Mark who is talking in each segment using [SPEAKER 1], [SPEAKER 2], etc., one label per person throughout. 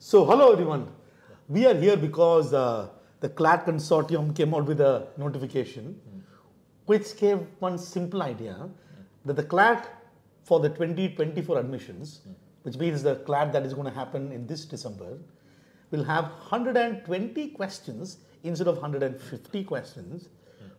[SPEAKER 1] So, hello everyone. We are here because the CLAT consortium came out with a notification which gave one simple idea that the CLAT for the 2024 admissions, which means the CLAT that is going to happen in this December, will have 120 questions instead of 150 questions,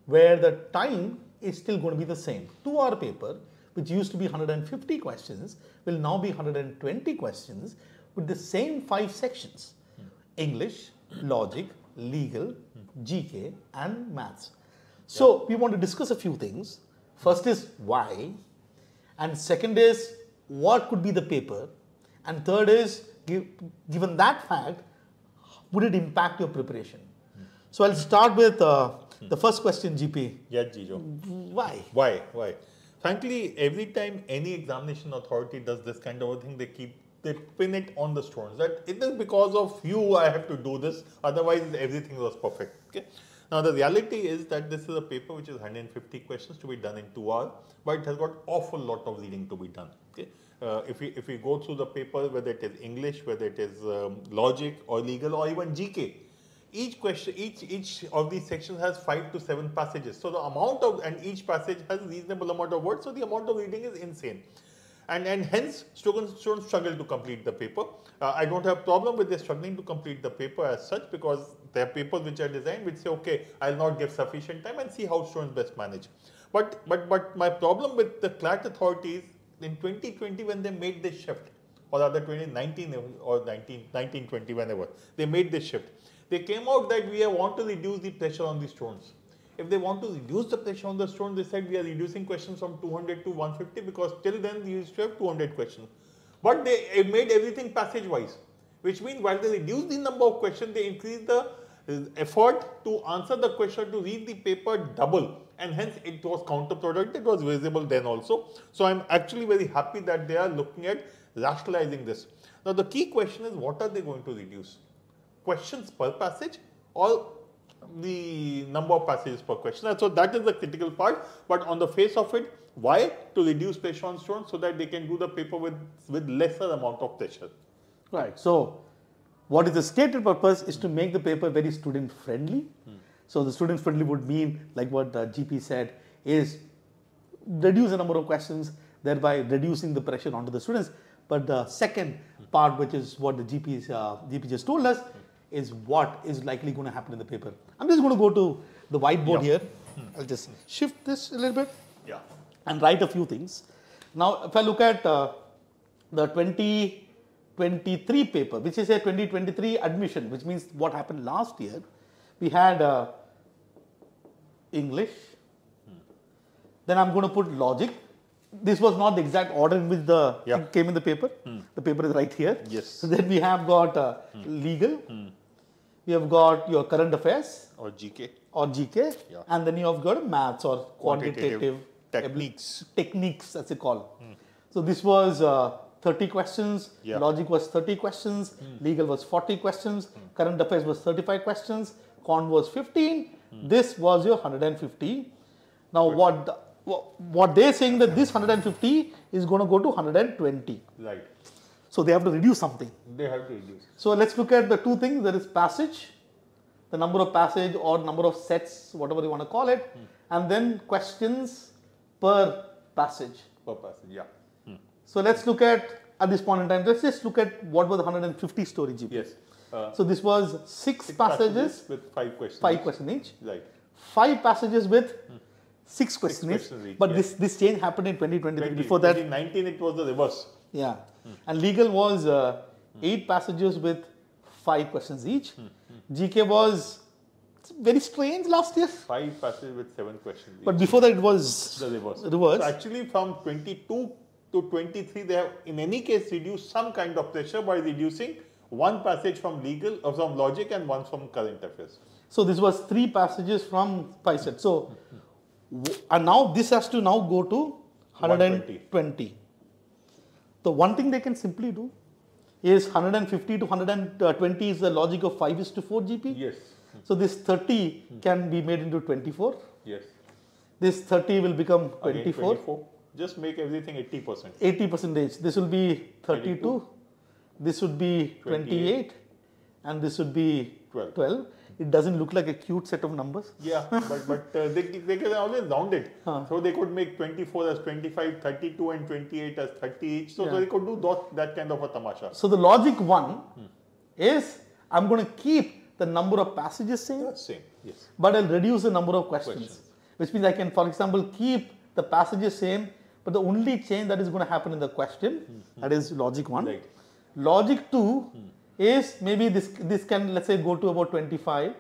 [SPEAKER 1] where the time is still going to be the same. 2-hour paper, which used to be 150 questions, will now be 120 questions with the same 5 sections: English, logic, legal, GK and maths. So we want to discuss a few things. First is why, and second is what could be the paper, and third is given that fact, would it impact your preparation? So I'll start with the first question, GP.
[SPEAKER 2] Yes, Jijo.
[SPEAKER 1] Why?
[SPEAKER 2] Why? Frankly, every time any examination authority does this kind of a thing, they pin it on the students that it is because of you I have to do this, otherwise everything was perfect. Okay. Now the reality is that this is a paper which is 150 questions to be done in 2 hours, but it has got awful lot of reading to be done. Okay. If we go through the paper, whether it is English, whether it is logic or legal or even GK, each question, each of these sections has 5 to 7 passages. So the amount of, and each passage has a reasonable amount of words, so the amount of reading is insane. And hence students struggle to complete the paper. I don't have problem with them struggling to complete the paper as such, because there are papers which are designed which say, okay, I'll not give sufficient time and see how students best manage. But my problem with the CLAT authorities in 2020, when they made this shift, or rather 2019 or 1920, whenever they made this shift, they came out that we want to reduce the pressure on the students. If they want to reduce the pressure on the students, they said we are reducing questions from 200 to 150, because till then we used to have 200 questions. But they made everything passage-wise, which means while they reduced the number of questions, they increased the effort to answer the question, to read the paper double, and hence it was counterproductive. It was visible then also. So I'm actually very happy that they are looking at rationalizing this. Now the key question is, what are they going to reduce? Questions per passage or the number of passages per question? And so that is the critical part. But on the face of it, why? To reduce pressure on students so that they can do the paper with lesser amount of pressure.
[SPEAKER 1] Right. So what is the stated purpose is to make the paper very student friendly. So the student friendly would mean, like what GP said, is reduce the number of questions, thereby reducing the pressure onto the students. But the second part, which is what the GP just told us, is what is likely going to happen in the paper. I'm just going to go to the whiteboard here. I'll just shift this a little bit and write a few things. Now, if I look at the 2023 paper, which is a 2023 admission, which means what happened last year, we had English. Then I'm going to put logic. This was not the exact order in which the thing came in the paper. The paper is right here.
[SPEAKER 2] Yes.
[SPEAKER 1] So then we have got legal. We have got your current affairs
[SPEAKER 2] or GK,
[SPEAKER 1] and then you have got maths or quantitative
[SPEAKER 2] techniques
[SPEAKER 1] as they call. So this was 30 questions, logic was 30 questions, legal was 40 questions, current affairs was 35 questions, quant was 15. This was your 150. Now what they're saying that this 150 is going to go to 120.
[SPEAKER 2] Right.
[SPEAKER 1] So they have to reduce something.
[SPEAKER 2] They have to reduce.
[SPEAKER 1] So let's look at the two things. There is passage, the number of passage or number of sets, whatever you want to call it, and then questions per passage. So let's look at this point in time, let's just look at what was the 150 story GP.
[SPEAKER 2] Yes.
[SPEAKER 1] So this was 6 passages
[SPEAKER 2] with 5 questions.
[SPEAKER 1] 5 questions each.
[SPEAKER 2] Right.
[SPEAKER 1] 5 passages with 6 questions each. But this change happened in 2023. Before that,
[SPEAKER 2] in 2019 it was the reverse.
[SPEAKER 1] Yeah. And legal was 8 passages with 5 questions each. GK was very strange last year.
[SPEAKER 2] 5 passages with 7 questions each.
[SPEAKER 1] But before that it was
[SPEAKER 2] the reverse.
[SPEAKER 1] So
[SPEAKER 2] actually from 22 to 23 they have in any case reduced some kind of pressure by reducing 1 passage from legal or from logic and 1 from current affairs.
[SPEAKER 1] So this was 3 passages from 5 sets. So and now this has to now go to 120. So one thing they can simply do is 150 to 120 is the logic of 5:4 GP.
[SPEAKER 2] Yes.
[SPEAKER 1] So this 30 can be made into 24.
[SPEAKER 2] Yes.
[SPEAKER 1] This 30 will become 24.
[SPEAKER 2] Just make everything 80%.
[SPEAKER 1] 80%. This will be 32. this would be 28, and this would be 12. It doesn't look like a cute set of numbers.
[SPEAKER 2] Yeah, but they can always round it. So they could make 24 as 25, 32 and 28 as 30 each. So they could do that kind of a tamasha.
[SPEAKER 1] So the logic one is I'm going to keep the number of passages same.
[SPEAKER 2] That's same, yes.
[SPEAKER 1] But I'll reduce the number of questions. Which means I can, for example, keep the passages same, but the only change that is going to happen in the question, that is logic 1.
[SPEAKER 2] Right.
[SPEAKER 1] Logic 2 is maybe this can, let's say, go to about 25.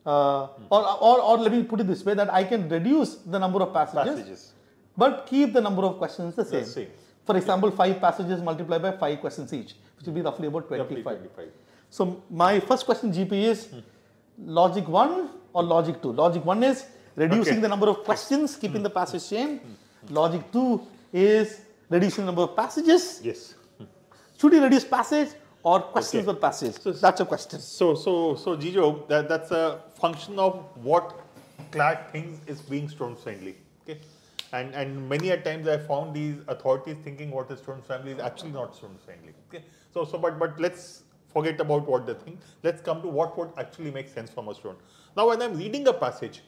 [SPEAKER 1] Or let me put it this way, that I can reduce the number of passages. But keep the number of questions the same. For example, 5 passages multiplied by 5 questions each, which will be roughly about 25. So my first question GP is logic 1 or logic 2? Logic 1 is reducing the number of questions, keeping the passage same. Logic 2 is reducing the number of passages.
[SPEAKER 2] Yes.
[SPEAKER 1] Should you reduce passage or questions per passage? So that's a question.
[SPEAKER 2] So Jijo, that's a function of what CLAT thinks is being student friendly. Okay. And many a times I found these authorities thinking what is student friendly is actually not student friendly. Okay. But let's forget about what they think. Let's come to what would actually make sense from a student. Now, when I'm reading a passage,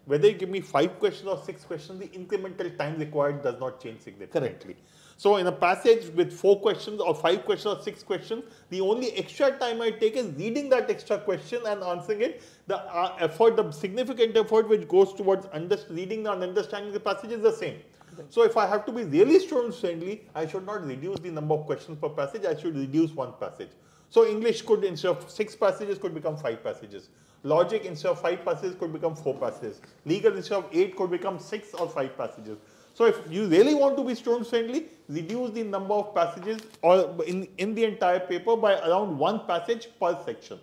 [SPEAKER 2] whether you give me 5 questions or 6 questions, the incremental time required does not change significantly.
[SPEAKER 1] Correct.
[SPEAKER 2] So in a passage with 4 questions or 5 questions or 6 questions, the only extra time I take is reading that extra question and answering it. The significant effort which goes towards reading and understanding the passage is the same. So if I have to be really student friendly, I should not reduce the number of questions per passage, I should reduce 1 passage. So English could, instead of 6 passages, could become 5 passages. Logic, instead of 5 passages, could become 4 passages. Legal, instead of 8, could become 6 or 5 passages. So if you really want to be student friendly, reduce the number of passages or in the entire paper by around 1 passage per section.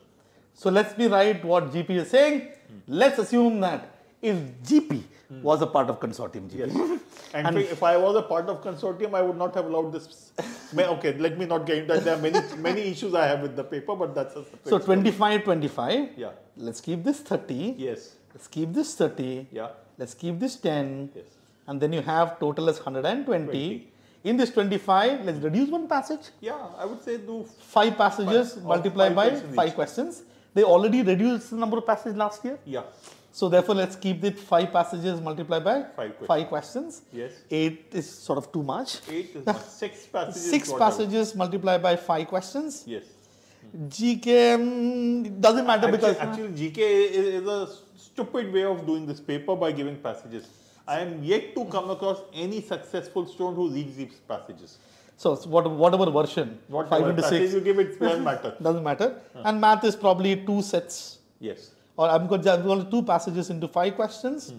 [SPEAKER 1] So let's rewrite what GP is saying. Let's assume that if GP was a part of consortium GP.
[SPEAKER 2] Yes. And if I was a part of consortium, I would not have allowed this. Okay, let me not get into that. There are many issues I have with the paper, but that's a separate
[SPEAKER 1] So 25, 25.
[SPEAKER 2] Yeah.
[SPEAKER 1] Let's keep this 30.
[SPEAKER 2] Yes.
[SPEAKER 1] Let's keep this 30.
[SPEAKER 2] Yeah.
[SPEAKER 1] Let's keep this 10.
[SPEAKER 2] Yes.
[SPEAKER 1] And then you have total as 120. In this 25, let's reduce 1 passage.
[SPEAKER 2] Yeah, I would say do
[SPEAKER 1] 5 passages multiplied by 5 questions. They already reduced the number of passages last year.
[SPEAKER 2] Yeah.
[SPEAKER 1] So therefore, let's keep it 5 passages multiplied by 5 questions.
[SPEAKER 2] Yes.
[SPEAKER 1] 8 is sort of too much.
[SPEAKER 2] 8 is much. 6 passages.
[SPEAKER 1] 6 passages multiplied by 5 questions.
[SPEAKER 2] Yes.
[SPEAKER 1] GK doesn't matter because
[SPEAKER 2] actually GK is a stupid way of doing this paper by giving passages. I am yet to come across any successful student who reads these passages.
[SPEAKER 1] So whatever version, 5 into 6
[SPEAKER 2] you give, it doesn't matter.
[SPEAKER 1] Doesn't matter. And math is probably 2 sets.
[SPEAKER 2] Yes.
[SPEAKER 1] Or I'm going to 2 passages into 5 questions.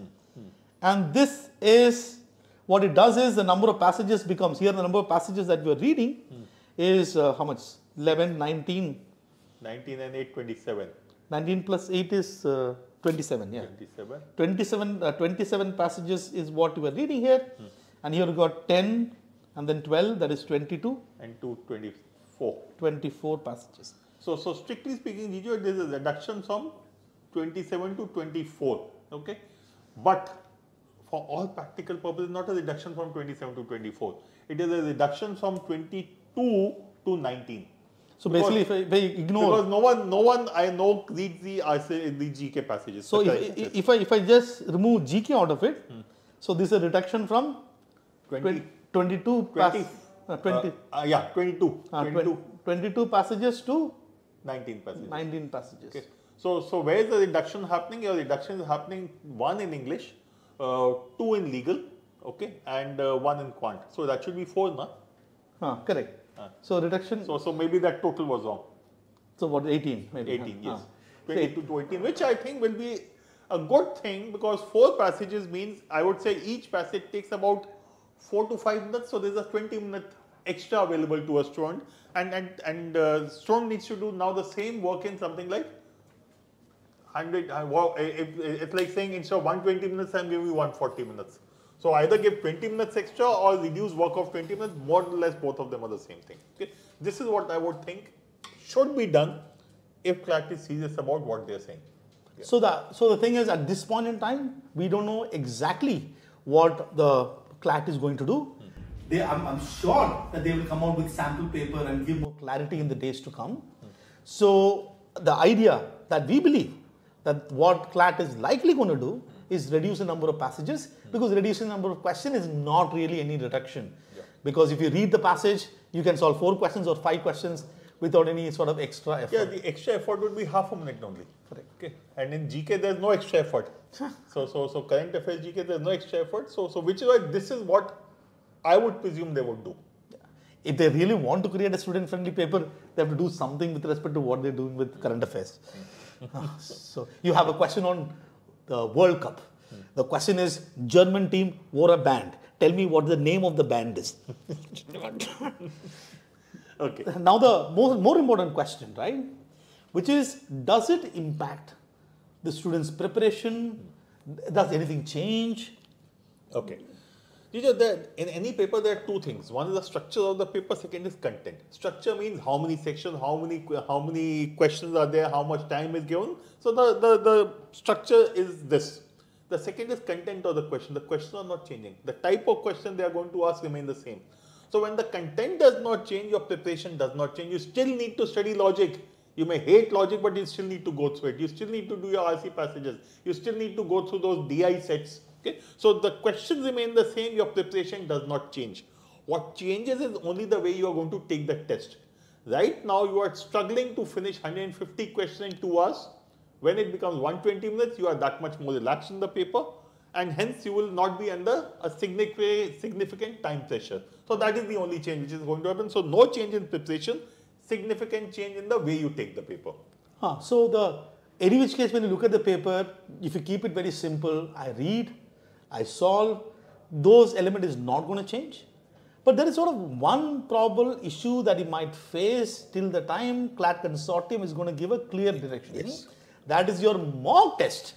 [SPEAKER 1] And this is, what it does is the number of passages becomes, here the number of passages that we are reading is how much? 11, 19.
[SPEAKER 2] 19 and 8, 27.
[SPEAKER 1] 19 plus 8 is 27, yeah.
[SPEAKER 2] 27.
[SPEAKER 1] 27 passages is what we are reading here. And here we got 10 and then 12, that is 22.
[SPEAKER 2] And 2, 24.
[SPEAKER 1] 24 passages.
[SPEAKER 2] So strictly speaking, Jijo, there is a reduction from 27 to 24. Okay. But for all practical purposes, not a reduction from 27 to 24. It is a reduction from 22 to 19.
[SPEAKER 1] So basically, if I ignore,
[SPEAKER 2] because no one I know reads the GK passages.
[SPEAKER 1] So if I just remove GK out of it, so this is a reduction from 22 passages to
[SPEAKER 2] 19 passages.
[SPEAKER 1] 19 passages.
[SPEAKER 2] Okay. So where is the reduction happening? Your reduction is happening 1 in English, 2 in legal, okay, and 1 in quant. So that should be 4, na?
[SPEAKER 1] Correct. So reduction.
[SPEAKER 2] So maybe that total was wrong.
[SPEAKER 1] So what, 18? Maybe.
[SPEAKER 2] 18, yes. 22 to 18, which I think will be a good thing because 4 passages means I would say each passage takes about 4 to 5 minutes. So there's a 20-minute extra available to a student, and student needs to do now the same work in something like 100. It's like saying instead of 120 minutes, I'm giving you 140 minutes. So either give 20 minutes extra or reduce work of 20 minutes, more or less both of them are the same thing. Okay? This is what I would think should be done if CLAT is serious about what they are saying. Yeah.
[SPEAKER 1] So the thing is, at this point in time, we don't know exactly what the CLAT is going to do. I'm sure that they will come out with sample paper and give more clarity in the days to come. So the idea that we believe that what CLAT is likely going to do is reduce the number of passages, because reducing the number of questions is not really any reduction.
[SPEAKER 2] Yeah.
[SPEAKER 1] Because if you read the passage, you can solve 4 questions or 5 questions without any sort of extra effort.
[SPEAKER 2] Yeah, the extra effort would be half a minute only.
[SPEAKER 1] Correct.
[SPEAKER 2] Okay. And in GK, there's no extra effort. so current affairs GK, there's no extra effort. So which is why this is what I would presume they would do.
[SPEAKER 1] If they really want to create a student-friendly paper, they have to do something with respect to what they're doing with current affairs. So you have a question on the World Cup. The question is, German team wore a band. Tell me what the name of the band is.
[SPEAKER 2] Okay.
[SPEAKER 1] Now the more important question, right? Which is, does it impact the students' preparation? Does anything change?
[SPEAKER 2] Okay. In any paper, there are 2 things. One is the structure of the paper. Second is content. Structure means how many sections, how many questions are there, how much time is given. So the structure is this. The second is content of the question. The questions are not changing. The type of question they are going to ask remain the same. So when the content does not change, your preparation does not change. You still need to study logic. You may hate logic, but you still need to go through it. You still need to do your RC passages. You still need to go through those DI sets. Okay? So the questions remain the same. Your preparation does not change. What changes is only the way you are going to take the test. Right now, you are struggling to finish 150 questions in 2 hours. When it becomes 120 minutes, you are that much more relaxed in the paper, and hence you will not be under a significant time pressure. So that is the only change which is going to happen. So no change in preparation, significant change in the way you take the paper.
[SPEAKER 1] So any which case, when you look at the paper, if you keep it very simple, I read, I solve, those element is not going to change. But there is sort of one probable issue that you might face till the time CLAT consortium is going to give a clear direction.
[SPEAKER 2] Yes.
[SPEAKER 1] That is your mock test.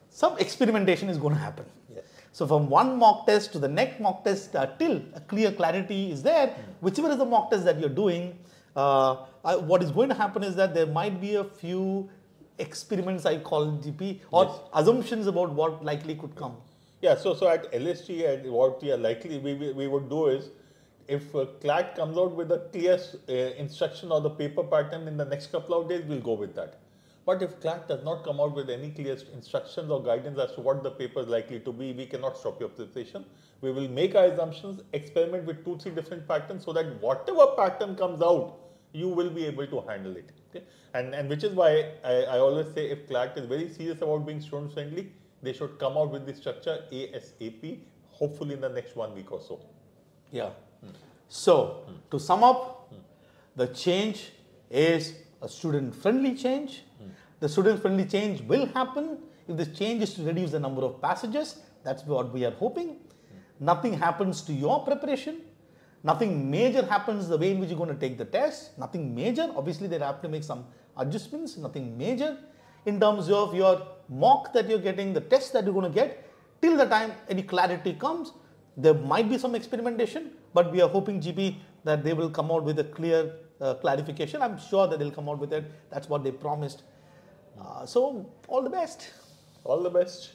[SPEAKER 1] Some experimentation is going to happen.
[SPEAKER 2] Yes.
[SPEAKER 1] So from one mock test to the next mock test, till a clear clarity is there, whichever is the mock test that you're doing, what is going to happen is that there might be a few experiments, I call GP, or
[SPEAKER 2] Yes.
[SPEAKER 1] assumptions about what likely could come.
[SPEAKER 2] Yeah, so at LST, what we are likely we would do is, if CLAT comes out with a clear instruction or the paper pattern in the next couple of days, we'll go with that. But if CLAT does not come out with any clear instructions or guidance as to what the paper is likely to be, we cannot stop your preparation. We will make our assumptions, experiment with 2-3 different patterns, so that whatever pattern comes out, you will be able to handle it. Okay? And which is why I always say, if CLAT is very serious about being student friendly, they should come out with the structure ASAP, hopefully in the next 1 week or so.
[SPEAKER 1] Yeah. So, to sum up, the change is a student-friendly change. The student-friendly change will happen if the change is to reduce the number of passages. That's what we are hoping. Nothing happens to your preparation. Nothing major happens the way in which you're going to take the test. Nothing major. Obviously, they have to make some adjustments. Nothing major in terms of your mock that you're getting, the test that you're going to get. Till the time any clarity comes, there might be some experimentation, but we are hoping, GP, that they will come out with a clear clarification. I'm sure that they'll come out with it. That's what they promised. So, all the best.
[SPEAKER 2] All the best.